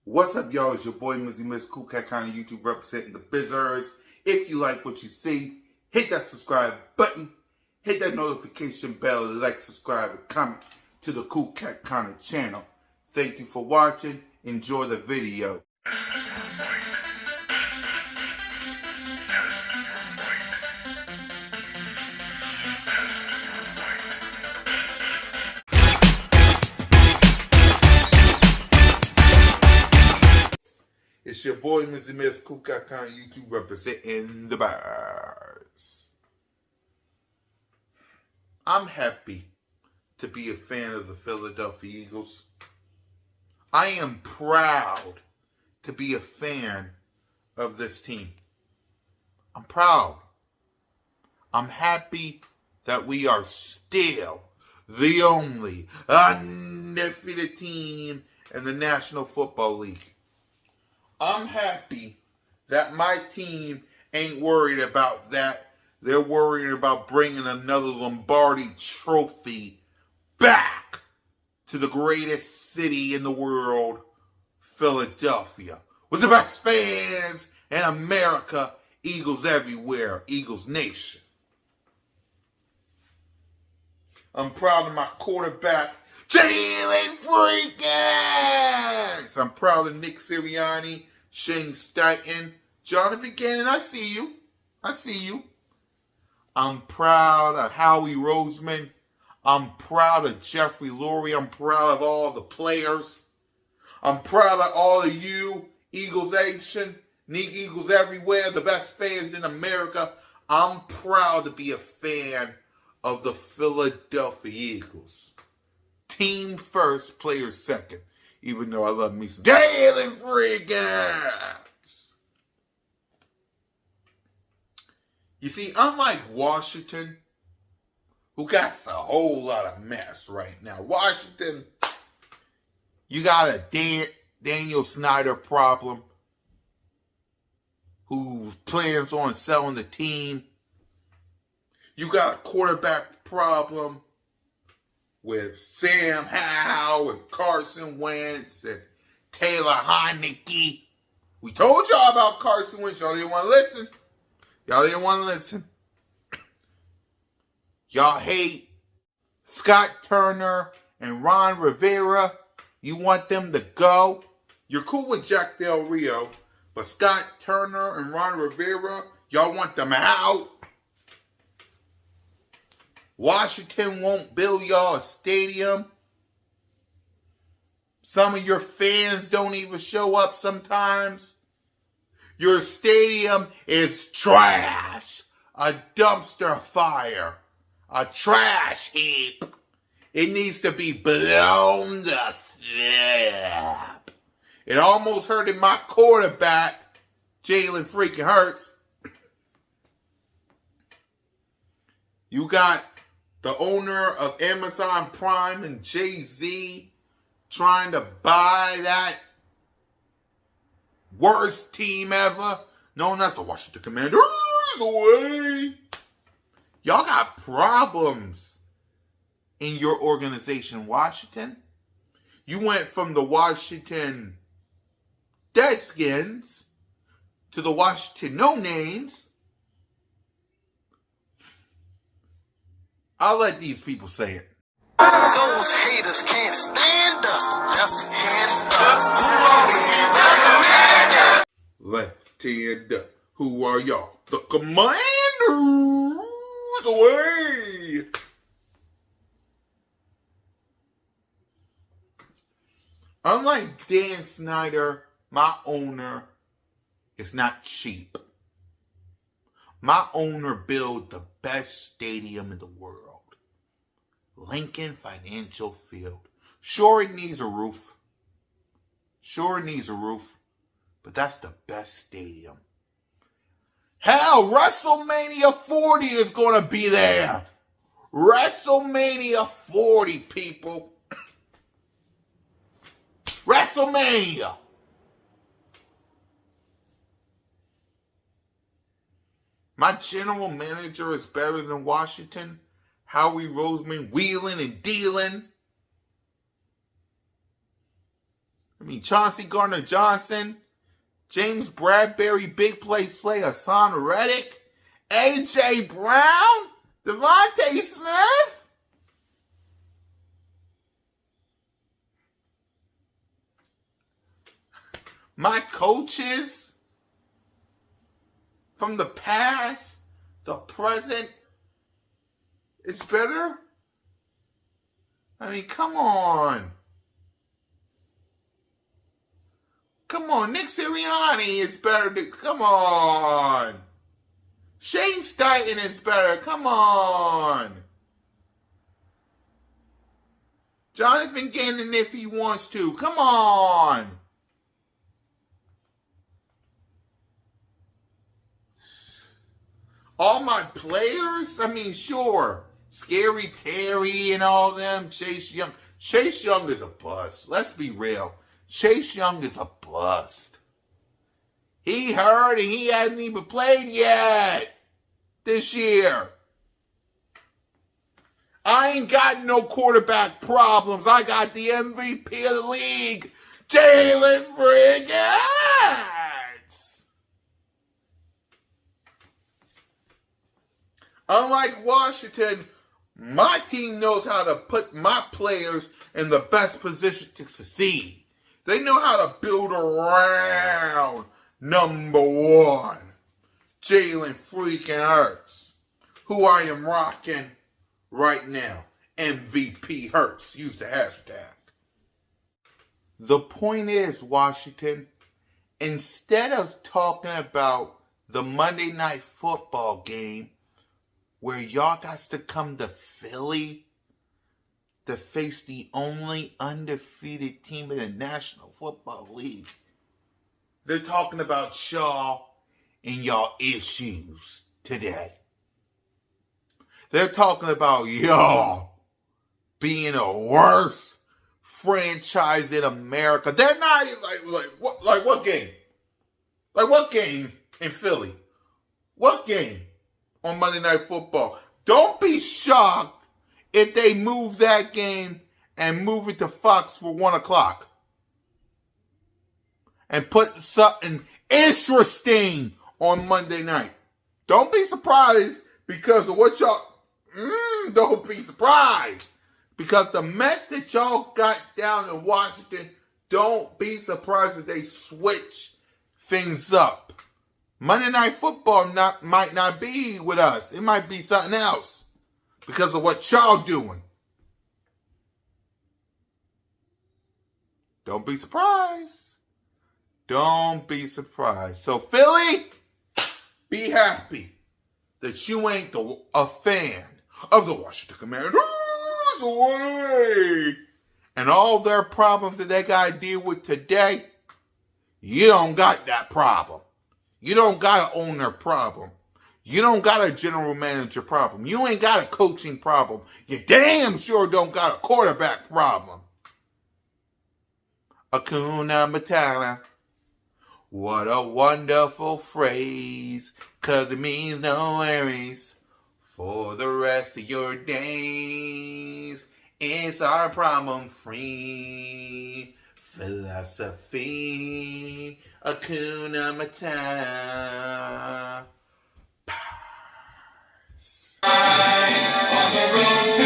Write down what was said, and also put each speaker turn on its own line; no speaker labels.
What's up, y'all? It's your boy, Mizzy Miss Cool Cat County YouTube representing the Bizzers. If you like what you see, hit that subscribe button, hit that notification bell, like, subscribe, and comment to the Cool Cat County channel. Thank you for watching. Enjoy the video. It's your boy, Mizzy Miss Cool Cat County YouTube representing the Bears. I'm happy to be a fan of the Philadelphia Eagles. I am proud to be a fan of this team. I'm proud. I'm happy that we are still the only undefeated team in the National Football League. I'm happy that my team ain't worried about that. They're worried about bringing another Lombardi trophy back to the greatest city in the world, Philadelphia, with the best fans in America. Eagles everywhere, Eagles Nation. I'm proud of my quarterback, Jalen Freakins. I'm proud of Nick Sirianni, Shane Steichen, Jonathan Gannon. I see you. I'm proud of Howie Roseman. I'm proud of Jeffrey Lurie. I'm proud of all the players. I'm proud of all of you, Eagles Nation, Eagles everywhere, the best fans in America. I'm proud to be a fan of the Philadelphia Eagles. Team first, players second. Even though I love me some Jalen Freakins. You see, unlike Washington, who got a whole lot of mess right now. Washington, you got a Daniel Snyder problem who plans on selling the team. You got a quarterback problem with Sam Howell and Carson Wentz and Taylor Heinicke. We told y'all about Carson Wentz. Y'all didn't want to listen. Y'all hate Scott Turner and Ron Rivera. You want them to go. You're cool with Jack Del Rio, but Scott Turner and Ron Rivera, y'all want them out. Washington won't build y'all a stadium. Some of your fans don't even show up sometimes. Your stadium is trash. A dumpster fire. A trash heap. It needs to be blown to flip. It almost hurted my quarterback, Jalen freaking Hurts. You got the owner of Amazon Prime and Jay-Z trying to buy that worst team ever, known as the Washington Commanders away. Y'all got problems in your organization, Washington. You went from the Washington Deadskins to the Washington No-Names. I'll let these people say it.
Those haters can't stand us. Left hand up.
Left hand up. Who are y'all? The Commanders away. Unlike Dan Snyder, my owner is not cheap. My owner built the best stadium in the world. Lincoln Financial Field. Sure, it needs a roof. But that's the best stadium. Hell, WrestleMania 40 is going to be there. WrestleMania 40, people. WrestleMania. My general manager is better than Washington. Howie Roseman wheeling and dealing. Chauncey Gardner-Johnson, James Bradbury, Big Play Slay, Hassan Reddick, A.J. Brown, Devontae Smith. My coaches from the past, the present, is better? Come on. Come on, Nick Sirianni is better than, come on. Shane Steichen is better, come on. Jonathan Gannon if he wants to, come on. All my players, sure. Scary Terry and all them, Chase Young. Chase Young is a bust. Let's be real. Chase Young is a bust. He hurt and he hasn't even played yet this year. I ain't got no quarterback problems. I got the MVP of the league, Jalen Hurts. Unlike Washington, my team knows how to put my players in the best position to succeed. They know how to build around number one, Jalen freaking Hurts, who I am rocking right now. MVP Hurts. Use the hashtag. The point is, Washington, instead of talking about the Monday Night Football game where y'all got to come to Philly to face the only undefeated team in the National Football League, they're talking about y'all and y'all issues today. They're talking about y'all being a worst franchise in America. They're not even like what game? Like what game in Philly? What game on Monday Night Football? Don't be shocked if they move that game and move it to Fox for 1 o'clock. And put something interesting on Monday night. Don't be surprised because of what y'all... don't be surprised. Because the mess that y'all got down in Washington, don't be surprised if they switch things up. Monday Night Football might not be with us. It might be something else. Because of what y'all doing. Don't be surprised. Don't be surprised. So, Philly, be happy that you ain't a fan of the Washington Commanders. Away. And all their problems that they got to deal with today, you don't got that problem. You don't got to own their problem. You don't got a general manager problem. You ain't got a coaching problem. You damn sure don't got a quarterback problem. Hakuna Matata. What a wonderful phrase. 'Cause it means no worries for the rest of your days. It's our problem-free philosophy. Hakuna Matata. On the road